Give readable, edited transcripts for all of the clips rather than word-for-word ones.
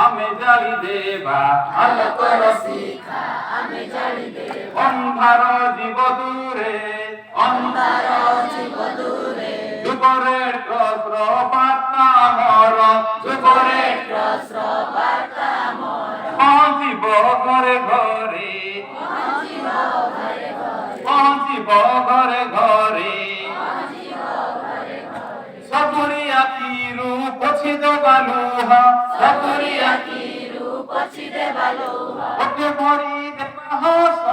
ଆମେ ଜାଳି ଦେବା ଆଲୋକର ଶିଖା ଆମେ ଜାଳି ଦେବା ଅନ୍ଧାର ଯିବ ଦୂରେ ଅନ୍ଧାର ଯିବ ଦୂରେ ଯୁଗରେ ଟ୍ରସ୍ର ବାର୍ତ୍ତା ମୋର ଯୁଗରେ ଟ୍ରସ୍ର ବାର୍ତ୍ତା ମୋର ପହଞ୍ଚିବ ଘରେ ଘରେ ପହଞ୍ଚିବ ଘରେ ଘରେ ପହଞ୍ଚିବ ଘରେ ଘରେ ପହଞ୍ଚିବ ଘରେ ଘରେ ସବୁରି ଆଖିରୁ ପୋଛି ଦେବା ଲୁହ ସବୁରି ଆଖିରୁ ପୋଛି ଦେବା ଲୁହ ଓଟେ ଭରି ଦେବା ହସ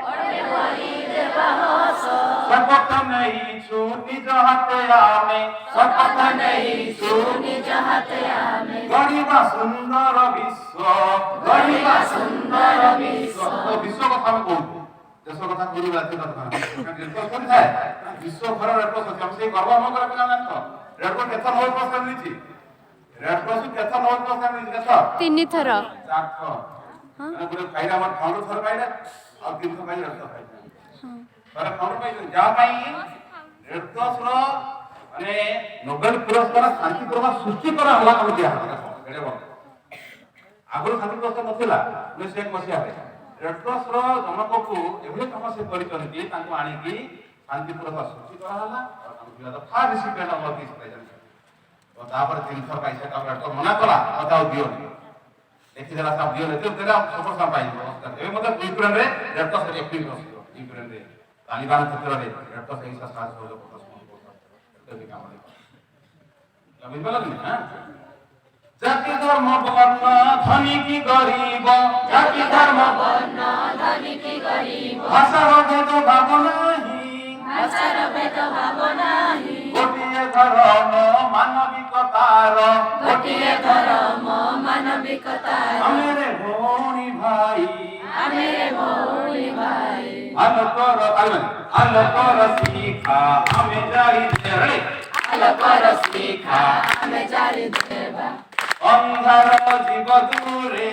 ଓଟେ ଭରି ଦେବା ହସ ଶପଥ ନେଇଛୁ ନିଜ ହାତେ ଆମେ ଶପଥ ନେଇଛୁ ନିଜ ହାତେ ଆମେ ଗଢ଼ିବା ସୁନ୍ଦର ବିଶ୍ୱ ଗଢ଼ିବା ସୁନ୍ଦର ବିଶ୍ୱ ବିଶ୍ୱ କଥା ଆମେ କହୁଛୁ ଦେଶ କଥା କହୁଛୁ ରାଜ୍ୟ କଥା କରିଥାଏ ବିଶ୍ୱ ଘର ରେଡ୍କ୍ରସ ଅଛି ଆମେ ସେଇ ଗର୍ବ ଆମ କରିବା ପିଲା ଜାଣିଛ ରେଡ୍କ୍ରସ କେତେ ନୋବେଲ ପୁରସ୍କାର ମିଳିଛି ରେଡ୍କ୍ରସ କେତେ ନୋବେଲ ପୁରସ୍କାର ମିଳିଛି କେତେ 3 ଥର 4 ଥର ଗୋଟେ ପାଇଲା ଆମର ଫାଉଣ୍ଡର ଥର ପାଇଲା ଆଉ 3 ଥର ପାଇଲା ରେଡ୍କ୍ରସ ପାଇଲା ଥରେ ଫାଉଣ୍ଡର ପାଇଲେ ଯାହା ପାଇଁ ରେଡ୍କ୍ରସର ମାନେ ନୋବେଲ ପୁରସ୍କାର ଶାନ୍ତି ପୁରସ୍କାର ସୃଷ୍ଟି କରା ହେଲା ତାକୁ ଦିଆହେଲା ଆଗରୁ ଶାନ୍ତି ପୁରସ୍କାର ନଥିଲା 1901 ମସିହାରେ ରେଡ୍କ୍ରସର ଜନକକୁ ଏଭଳି କାମ ସେ କରିଛନ୍ତି ତାଙ୍କୁ ଆଣିକି ଶାନ୍ତି ପୁରସ୍କାର ସୃଷ୍ଟି କରାହେଲା ଆଉ ତାଙ୍କୁ ଦିଆହେଲା ଫାଷ୍ଟ ରିସିପିଏଣ୍ଟ ଅଫ ପିସ୍ ପ୍ରାଇଜ୍ ତ ତାପରେ 3 ଥର ପାଇছে ତାକୁ ରେଡ୍କ୍ରସ ମନା କଲା ମତେ ଆଉ ଦିଅନି ଦେଖିଦେଲା ସାବ ଦିଅନି ତେବେ ସପୋର୍ଟ ସାବ ପାଇଯିବ ଏବେ ମଧ୍ୟ ୟୁକ୍ରେନରେ ରେଡ୍କ୍ରସ ଆକ୍ଟିଭ ଅଛି ୟୁକ୍ରେନରେ ତାଲିବାନ କ୍ଷେତ୍ରରେ ରେଡ୍କ୍ରସ ଏହି ସାହାଯ୍ୟ ସହଯୋଗ ପ୍ରଦର୍ଶନ କରୁଛନ୍ତି କାମ ବୁଝିପାରିଲ ନା জাতি ধর্ম বর্ণ ধনী কি গরিব জাতি ধর্ম বর্ণ ধনী কি গরিব ভাষার ভেদ ভাব নাহি ভাষার ভেদ ভাব নাহি গোটিয়ে ধর্ম মানবিকতার গোটিয়ে ধর্ম মানবিকতার আমেরে ভৌণী ভাই আমেরে ভৌণী ভাই আলোকর শিখা আমি যাই রে আলোকর শিখা ଆମେ ଜାଳି ଦେବା ଅନ୍ଧାର ଯିବ ଦୂରେ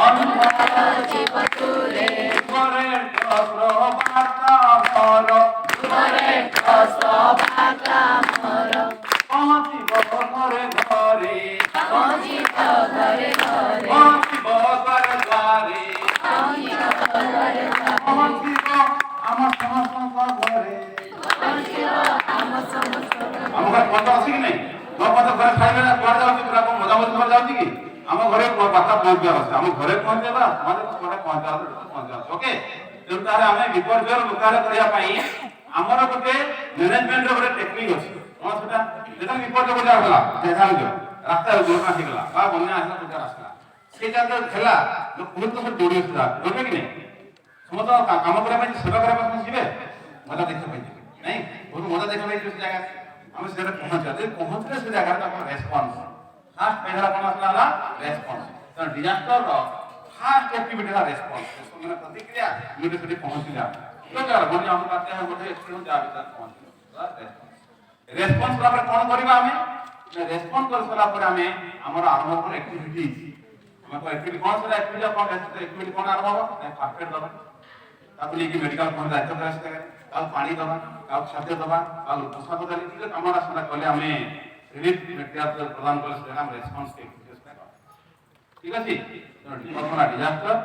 ଅନ୍ଧାର ଯିବ ଦୂରେ ଘରେ ଟ୍ରସ୍ର ବାର୍ତ୍ତା ମୋର ଯୁଗରେ ଟ୍ରସ୍ର ବାର୍ତ୍ତା ମୋର ପହଞ୍ଚିବ ଘରେ ଘରେ ପହଞ୍ଚିବ ଘରେ ଘରେ ପହଞ୍ଚିବ ଦ୍ୱାରେ ଦ୍ୱାରେ ପହଞ୍ଚିବ ଘରେ ଘରେ ପହଞ୍ଚିବ ଆମ ସମସ୍ତଙ୍କ ଘରେ ପହଞ୍ଚିବ ଆମ ସମସ୍ତଙ୍କ ଆମ ଘରେ ପହଞ୍ଚ ଅଛି କି ନାଇଁ ନ ପହଞ୍ଚ ଘରେ ଖାଇଲେ ନା କୁଆଡେ ଯାଉଛି ପୁରା କଣ ମଜାମଜି କରି ଯାଉଛି କି ଆମ ଘରେ ବାର୍ତ୍ତା ପହଞ୍ଚିବାର ଅଛି ଆମ ଘରେ ପହଞ୍ଚେଇବା ସମାଜ ଘରେ ପହଞ୍ଚିବାର ଅଛି ଓକେ ତେଣୁ ତାହେଲେ ଆମେ ବିପର୍ଯ୍ୟୟ ମୁକାବିଲା କରିବା ପାଇଁ ଆମର ଗୋଟେ ମ୍ୟାନେଜମେଣ୍ଟର ଗୋଟେ ଟେକ୍ନିକ୍ ଅଛି କଣ ସେଟା ଯେତେବେଳେ ବିପର୍ଯ୍ୟୟ ଗୋଟେ ଆସିଲା ଦେଖାଯାଉଛି ରାସ୍ତା ଦୁର୍ଘଟଣା ହେଇଗଲା ବା ବନ୍ୟା ଆସିଲା ପୂଜା ଆସିଲା ସେ ଜାଗାରେ ହେଲା ଲୋକ ବହୁତ ସବୁ ଦୌଡ଼ି ଆସିଲା ଦୌଡ଼ିବେ କି ନାଇଁ ସମସ୍ତ କାମ କରିବା ପାଇଁ ସେବା କରିବା ପାଇଁ ଯିବେ ମଜା ଦେଖିବା ପାଇଁ ଯିବେ ନାଇଁ ବହୁତ ମଜା ଦେଖିବା ପାଇଁ ଯିବେ ସେ ଜାଗା ଆମେ ସେ ଜାଗାରେ ପହଞ୍ଚିବା ଯଦି ପହଞ୍ଚିଲେ ସେ ଜାଗାରେ ଆମର ରେସ୍ପନ୍ସ ଫାଷ୍ଟ ପେହଲା କଣ ଆସିଲା ହେଲା ରେସ୍ପନ୍ସ ତେଣୁ ଡିଜାଷ୍ଟରର ଫାଷ୍ଟ ଆକ୍ଟିଭିଟି ହେଲା ରେସ୍ପନ୍ସ ମାନେ ପ୍ରତିକ୍ରିୟା ଯୋଉଠି ସେଠି ପହଞ୍ଚିଲା ଯୋଉ ଜାଗାରେ ବନ୍ୟା ଆମ ବାତ୍ୟା ହେବ ଗୋଟେ ଏକ୍ସିଡେଣ୍ଟ ଯାହା ଭିତରେ ପହଞ୍ଚିଲା ରେସ୍ପନ୍ସ କଲା ପରେ କଣ କରିବା ଆମେ ରେସ୍ପନ୍ସ କରିସାରିଲା ପରେ ଆମେ ଆମର ଆରମ୍ଭ କରୁ ଆକ୍ଟିଭିଟି ଆମେ ଆକ୍ଟିଭିଟି କଣ ସେଟା ଆକ୍ଟିଭିଟି କଣ ଆକ୍ଟିଭିଟି କଣ ଆରମ୍ଭ ହେବ ଫାଷ୍ଟ ଏଡ୍ ଦେବା ତାକୁ ନେଇକି ମେଡିକାଲ ଫଣ୍ଡ ଦାୟିତ୍ୱ କରିବା ସେ ଜାଗାରେ ତାକୁ ପାଣି ଦେବା ତାକୁ ଖାଦ୍ୟ ଦେବା ତାକୁ ପୋଷାକ ଦେଲେ ଟିକେ କାମଟା ସେଟା କଲେ ଆମେ ରିଲିଫ ମେଟେରିଆଲ ପ୍ରଦାନ କଲେ ସେଟା ଆମେ ରେସ୍ପନ୍ସ ঠিক আছে প্রথম ডিজাস্টার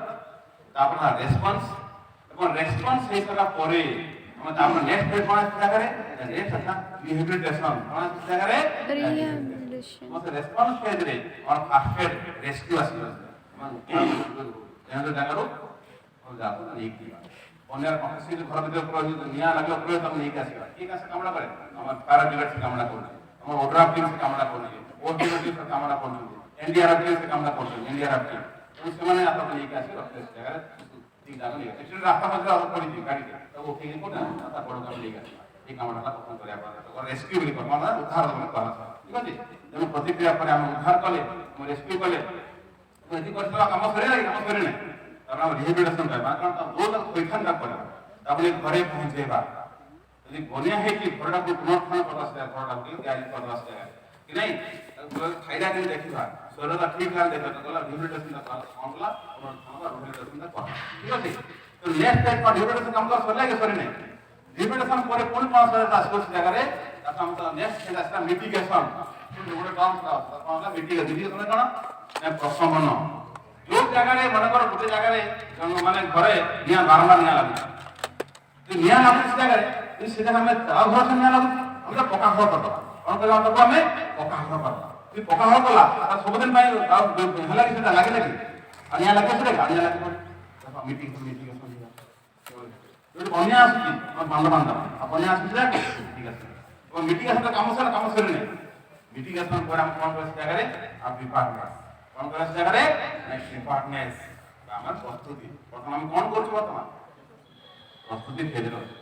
তারপর রেসপন্স এবং রেসপন্স হয়ে সারা পরে আমাদের আমরা নেক্সট ফেজ কোন জায়গায় নেক্সট আছে রিহেবিলিটেশন কোন জায়গায় রিহ্যাবিলিটেশন মতে রেসপন্স ফেজ রে আর ফার্স্ট ফেজ রেস্কিউ আসিব মানে এন্ড জায়গারো ও যাবো নেই কি অন্যার কনসিড ঘর ভিতরে প্রয়োজন নিয়া লাগলো প্রয়োজন নেই কি আসিবা ঠিক আছে কামনা করে আমার প্যারাডিভাইস কামনা করি আমার ওড্রাফ টিম কামনা করি ওডিও টিম কামনা করি एनडीआरएफ से कामना करते हैं एनडीआरएफ टीम तो ସେମାନେ ଆପଣ ନେଇକି ଆସି ରଖିଲେ ସେ ଜାଗାରେ ଠିକ ଜାଗା ନେଇକି ଏକ୍ଚୁଆଲି ରାସ୍ତା ମଧ୍ୟ ପଡ଼ିଛି ଗାଡ଼ିରେ ତାକୁ ଉଠେଇକି କୋଉଟା ତା ବଡ଼ କାମ ନେଇକି ଆସିବା এই କାମଟା ପ୍ରଥମ କରିବା ପରେ ରେସ୍କ୍ୟୁ ବୋଲି କର୍ମ ନା ଉଦ୍ଧାର ମାନେ କରାଯିବ ଠିକ ଅଛି ତେଣୁ ପ୍ରତିକ୍ରିୟା ପରେ ଆମେ ଉଦ୍ଧାର କଲେ ଆମେ ରେସ୍କ୍ୟୁ କଲେ ଏଠି କରିଥିବା କାମ ସରିଲା କାମ ସରିଲା ତାପରେ ଆମେ ରିହେବିଲିଟେସନ କରିବା କାରଣ ତା ବହୁତ ପରୀକ୍ଷାଟା କରିବା ତାପରେ ଘରେ ପହଞ୍ଚେଇବା ଯଦି ବନ୍ୟା ହେଇକି ଘରଟାକୁ ପୁନରୁଦ୍ଧାର କରିବା ସେ ଘରଟାକୁ ତିଆରି କରିବା ସେ ଜାଗାରେ कि नहीं फायदा के देखिबा शरीर का ठीक है देखा तो गला न्यूट्रिशन का फॉर्मूला और खाना न्यूट्रिशन का फॉर्मूला ठीक है तो नेक्स्ट टाइम का न्यूट्रिशन काम कर सर सरी नहीं न्यूट्रिशन पर पूर्ण पास है तास्को जगह रे हम तो नेक्स्ट है इसका मिटिगेशन ଗୋଟେ କମ୍ ମିଟିଂ ମିଟିଂ କଣ ପ୍ରଶମନ ଯୋଉ ଜାଗାରେ ମନେକର ଗୋଟେ ଜାଗାରେ ମାନେ ଘରେ ନିଆଁ ବାରମ୍ବାର ନିଆଁ ଲାଗୁଛି ନିଆଁ ଲାଗୁଛି ସେ ଜାଗାରେ ସେ ଜାଗା ଆମେ ଆଉ ଘର ନିଆଁ ଲାଗୁଛି ଆମେ ପକ୍କା ଘର କରିଦେବା କଣ କରିବା ତାକୁ ଆମେ ପକ୍କା ଘର କରିଦେବା ଯଦି ପକ୍କା ଘର କଲା ତାର ସବୁଦିନ ପାଇଁ ହେଲା କି ସେଟା ଲାଗିଲା କି ଆଉ ନିଆଁ ଲାଗିବ ସେଟା ନିଆଁ ଲାଗିବ ମିଟିଂ ମିଟିଂ ଯୋଉଠି ବନ୍ୟା ଆସୁଛି ବାନ୍ଧ ବାନ୍ଧ ଆଉ ବନ୍ୟା ଆସୁଛି ଠିକ ଅଛି এবং মিটিগেশন কাম সরে নেই মিটিগেশন করে আমি কোন করেছি জায়গায় আর ডিপার্টমেন্ট কোন করেছি জায়গায় নেক্সট ডিপার্টমেন্ট আমার প্রস্তুতি প্রথম আমি কোন করছি বর্তমান প্রস্তুতি ফেজে রয়েছে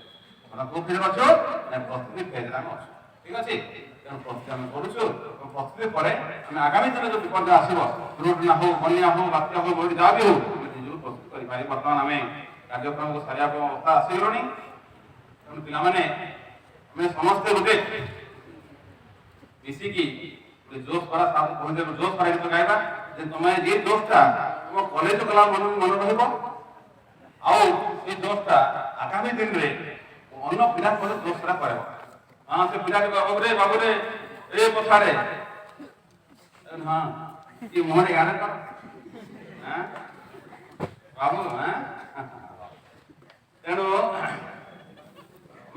তোমরা কোন ফেজে রয়েছো না প্রস্তুতি ফেজে আমি আছি ঠিক আছে তেমন প্রস্তুতি আমি করুଛୁ এবং প্রস্তুতি পরে আমি আগামী দিনে যে বিপদ আসিব দুর্ঘটনা হোক বন্যা হোক বাত্যা হোক বড়ি যা বি হোক আমি নিজକୁ প্রস্তুত କରିପାରି ବର୍ତ୍ତମାନ ଆମେ କାର୍ଯ୍ୟକ୍ରମକୁ ସାରିବା ପାଇଁ ଅବସ୍ଥା ଆସିଗଲଣି ତେଣୁ ପିଲାମାନେ ଆମେ ସମସ୍ତେ ଗୋଟେ ମିଶିକି ଗୋଟେ ଜୋଶ ଭରା ସାଥେ କହିଲେ ଜୋଶ ଭରା ଗୀତ ଗାଇବା ଯେ ତମେ ଯେ ଜୋଶଟା ତୁମ କଲେଜ ଗଲା ମନେ ରହିବ ଆଉ ସେ ଜୋଶଟା ଆଗାମୀ ଦିନରେ ଅନ୍ୟ ପିଲାଙ୍କ ମଧ୍ୟ ଜୋଶ ଭରା କରିବ ହଁ ସେ ପିଲାଟି ବାବୁରେ ଏ କଥାରେ ହଁ ଏ ମୁହଁରେ ଗାଁରେ କର ବାବୁ ତେଣୁ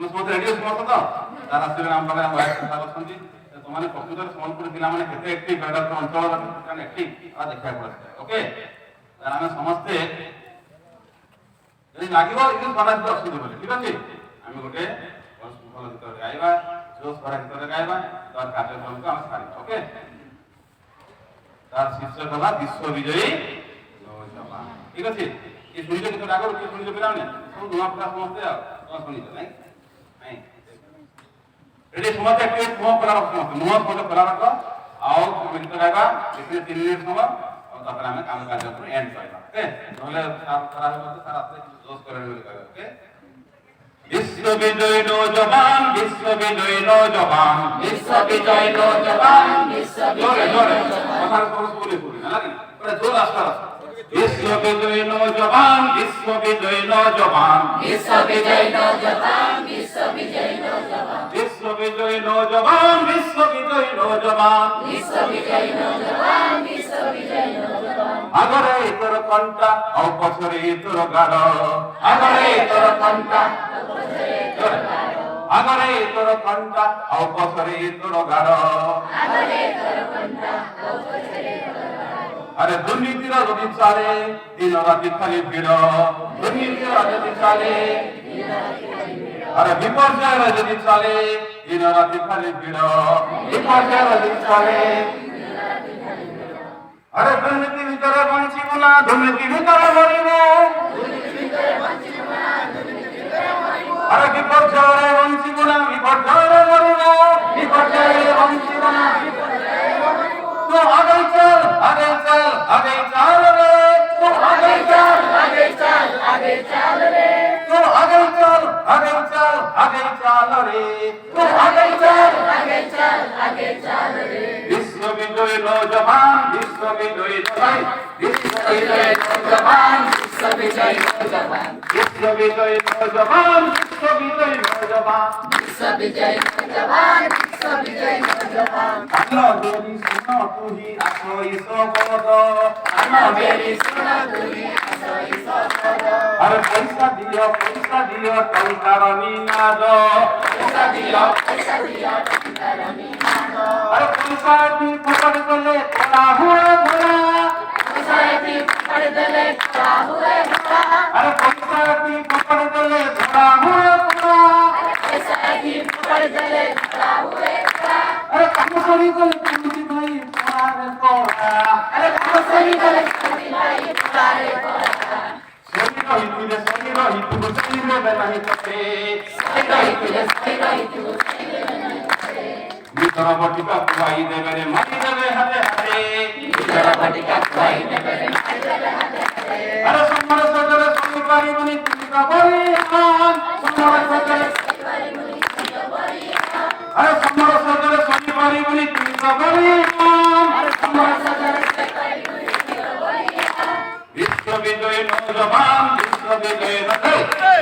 ସମସ୍ତେ ରେଡିଓ ସମସ୍ତ ତ ତାର ଆସିଲେ ଆମ ପାଖରେ ଭାଇ ଅଛନ୍ତି ସେମାନେ ପ୍ରକୃତରେ ସମ୍ବଲପୁର ପିଲାମାନେ କେତେ ଆକ୍ଟିଭ ଅଞ୍ଚଳର ଆକ୍ଟିଭ ଆଉ ଦେଖିବାକୁ ପଡିଥାଏ ଓକେ ଆମେ ସମସ୍ତେ ଯଦି ଲାଗିବ ଏଇ ସମାଜ ଅସୁବିଧା ବୋଲି ଠିକ ଅଛି ଆମେ ଗୋଟେ ଭଲ ଗୀତରେ ଗାଇବା ଜୋଶ ଭରା ଗୀତରେ ଗାଇବା ତାର କାର୍ଯ୍ୟକ୍ରମକୁ ଆମେ ସାରିବା ଓକେ ତାର ଶୀର୍ଷକ ହେଲା ବିଶ୍ୱ ବିଜୟୀ ଠିକ ଅଛି କିଏ ଶୁଣିଛ ଗୀତଟା ଆଗରୁ କିଏ ଶୁଣିଛ ପିଲାମାନେ ସବୁ ନୂଆ ପିଲା ସମସ୍ତେ ଆଉ ଶୁଣିଛ ନାଇଁ ରେଡି ସମସ୍ତେ ଆକ୍ଟିଭ ମୁହଁ ଖୋଲା ରଖ ସମସ୍ତେ ମୁହଁ ଖୋଲା ରଖ ଆଉ ଗୀତ ଗାଇବା ଏଥିରେ 3 ମିନିଟ୍ ସମୟ ଆଉ ତାପରେ ଆମେ କାମ କାର୍ଯ୍ୟକ୍ରମ ଏଣ୍ଡ କରିବା ଓକେ ନହେଲେ ସାରା ହେଲେ ସାରା ରାତିରେ ଜୋଶ করে ବୋଲି କହିବା ଓକେ বিশ্ব বিজয়ী নওজওয়ান বিশ্ব বিজয়ী নওজওয়ান বিশ্ব বিজয়ী নওজওয়ান বিশ্ব জোরে বিজয়ী জোরে নওজওয়ান কথা বলে পড়ি না লাগে পুরো জোর আসতে বিশ্ব বিজয়ী নওজওয়ান বিশ্ব বিজয়ী নওজওয়ান বিশ্ব বিজয়ী নওজওয়ান বিশ্ব বিজয়ী নওজওয়ান বিশ্ব বিজয়ী নওজওয়ান বিশ্ব বিজয়ী নওজওয়ান বিশ্ব বিজয়ী নওজওয়ান বিশ্ব বিজয়ী নওজওয়ান আগরে তোর কণ্ঠা ও পছরে তোর গাড় আগরে তোর কণ্ঠা আগরে তোর কণ্ঠা ও পছরে তোর গাড় আগরে তোর কণ্ঠা ও পছরে তোর গাড় আরে দুর্নীতির যদি চালে দিন রাতি খালি ভিড় দুর্নীতির যদি চালে আরে বিপর্যয়ের যদি চালে দিন রাতি খালি ভিড় বিপর্যয়ের যদি চালে আরে দুর্নীতি ভিতরে বঞ্চিব না দুর্নীতি ভিতরে মরিব আরে বিপর্যয়ে বঞ্চিব না বিপর্যয়ে মরিব বিপর্যয়ে বঞ্চিব না তো আগে চল আগে চল আগে চল রে তো আগে চল আগে চল আগে চল রে তো আগে চল আগে চল আগে চল রে তো আগে চল আগে চল আগে চল রে বিশ্ব বিজয়ী নওজওয়ান বিশ্ব বিজয়ী নওজওয়ান বিশ্ব বিজয়ী নওজওয়ান বিশ্ব বিজয়ী নওজওয়ান বিশ্ব বিজয়ী নওজওয়ান বিশ্ব বিজয়ী নওজওয়ান বিশ্ব বিজয়ী নওজওয়ান বিশ্ব বিজয়ী নওজওয়ান আলো দেবী শুনো তুহি আসো ইসপদ আনো বেরি শুনো তুই আসো ইসপদ আরে পয়সা দিও টঙ্কার নিনাদ পয়সা দিও টঙ্কার নিনাদ আরে পয়সা দি ফকর গলে তোলা হুয়ে ঘোড়া পয়সা দি ফকর গলে তোলা হুয়ে ঘোড়া আরে পয়সা দি ফকর গলে তোলা হুয়ে ঘোড়া পয়সা দি ফকর গলে তোলা হুয়ে ঘোড়া আরে কাম করি গলে তুমি ভাই তোরা তোরা আরে কামসরি গলে তুমি ভাই তোলা রে তোলা সহি রহি তুই সহি রে নাই ততে সহি রহি তুই ভিতর বটিকা কুয়াই দেবে রে মারি দেবে হাতে হাতে ভিতর বটিকা কুয়াই দেবে রে মারি দেবে হাতে হাতে আরে সম্মান সজরে সহি পারিবনি তুমি কবরি আন সম্মান সজরে আরে সম্মান সজরে সহি পারিবনি তুমি কবরি আন আরে সম্মান সজরে সহি পারিবনি তুমি কবরি আন বিশ্ব বিজয়ী নওজওয়ান বিশ্ব বিজয়ী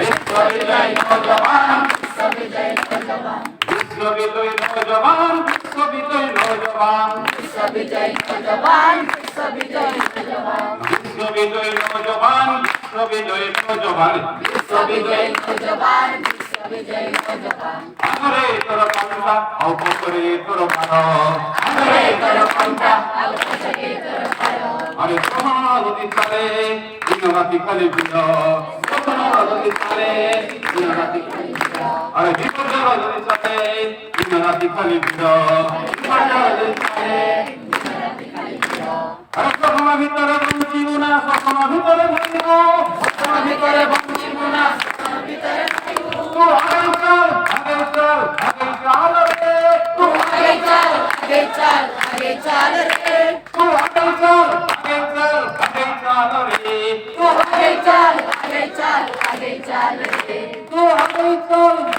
বিশ্ব বিজয়ী নওজওয়ান বিশ্ব বিজয়ী নওজওয়ান বিশ্ব বিজয়ী নওজওয়ান বিশ্ব বিজয়ী নৌজওয়ান বিশ্ববিজয়ী নৌজওয়ান বিশ্ববিজয়ী নৌজওয়ান বিশ্ববিজয়ী নৌজওয়ান বিশ্ববিজয়ী নৌজওয়ান বিশ্ববিজয়ী নৌজওয়ান বিশ্ববিজয়ী নৌজওয়ান আরে তোর কণ্ঠা অল্প করে তোর ভালো আরে তোর কণ্ঠা অল্প থেকে তোর ভালো আরে কখনো যদি চলে দিন রাতি খালি ভিড় কখনো যদি চলে দিন রাতি খালি ভিড় আরে বিপর্যয় যদি চলে দিন রাতি খালি ভিড় বিপর্যয় যদি চলে আরে কখনো ভিতরে বঞ্চিব না কখনো ভিতরে বঞ্চিব তোর ভিতরে বঞ্চিব না তোর ভিতরে থাইব তো আগে চল রে তু আগে চল আগে চল আগে চল রে তো আগে চল রে তু আগে চল আগে চল আগে চল রে তো আগে চল রে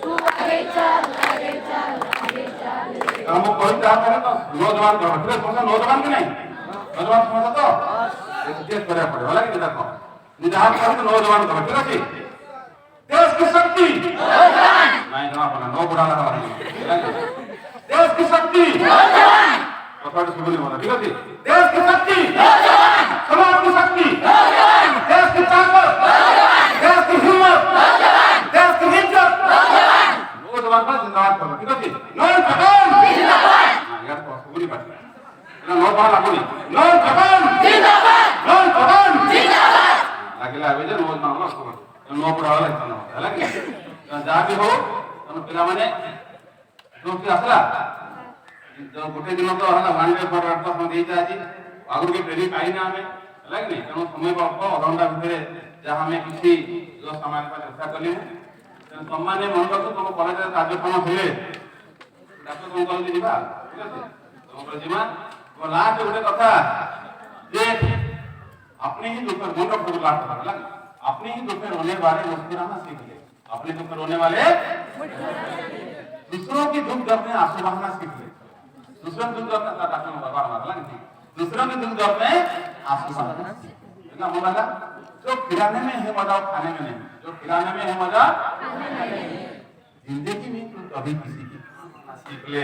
तू आगे चल आगे चल आगे चल हम कोई काम करे तो नौजवान करो ठीक है समझा नौजवान की नहीं नौजवान समझा तो देश करे पड़े वाला कि देखो निदान करो तो नौजवान करो ठीक है देश की शक्ति नौजवान नहीं जमा पड़ा नो बुढ़ा लगा देश की शक्ति नौजवान तो थोड़ी सुबह बोला ठीक है देश की शक्ति नौजवान समाज की शक्ति नौजवान देश की ताकत नौजवान देश की हिम्मत नौजवान देश की इज्जत नौजवान नौजवान का जिंदाबाद करो ठीक है नौजवान जिंदाबाद यार तो सुबह बात है नौजवान लागोनी नौजवान जिंदाबाद नौजवान जिंदाबाद लागेला आवे जे नौजवान ला सुबह नो पड़ा वाला इतना ହେଲା କି ଯାହା ବି ହଉ ତମ ପିଲାମାନେ ଯୋଉଠି ଆସିଲା ଗୋଟେ ଦିନ ତ ହେଲା ୱାନ୍ ଡେ ଫର ଆଟ ସମୟ ଦେଇଛେ ଆଜି ଆଗରୁ ବି ଟ୍ରେନିଂ ପାଇନା ଆମେ ହେଲା କି ତେଣୁ ସମୟ ଅଳ୍ପ ଅଧଘଣ୍ଟା ଭିତରେ ଯାହା ଆମେ କିଛି ଯୋଉ ସାମାନ ପାଇଁ ଚେଷ୍ଟା କଲୁ ତେଣୁ ତମମାନେ ମନେ ରଖ ତମ କଲେଜରେ କାର୍ଯ୍ୟକ୍ରମ ହେଲେ ଡାକ୍ତର ତମ କଲେଜ ଯିବା ଠିକ ଅଛି ତମ କଲେଜ ଯିବା ଲାଷ୍ଟ ଗୋଟେ କଥା ଯେ अपने ही दुख में मन रखो लास्ट होला अपने ही दुख में रोने वाले मुस्कुराना सीख ले अपने दुख में रोने वाले दूसरों की दुख दर्द में आंसू बहाना सीख ले दूसरों के दुख दर्द में डॉक्टर ने बता रहा है दूसरों के दुख दर्द में आंसू बहाना सीख ना बोला जो खिलाने में है मजा खाने में नहीं जो खिलाने में है मजा जिंदगी में तो कभी किसी की सीख ले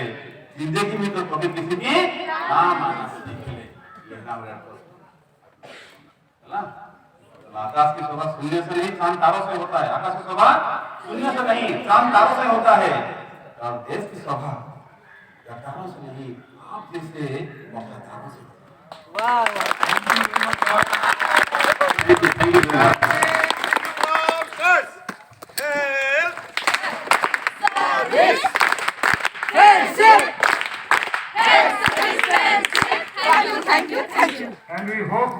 जिंदगी में तो कभी किसी की काम आना सीख ले ये नाम है आकाश की शोभा शून्य से नहीं चांद तारों से होता है आकाश की शोभा शून्य से नहीं चांद तारों से होता है और देश की शोभा तारों से नहीं आप जैसे वफादारों से Thank you. And we hope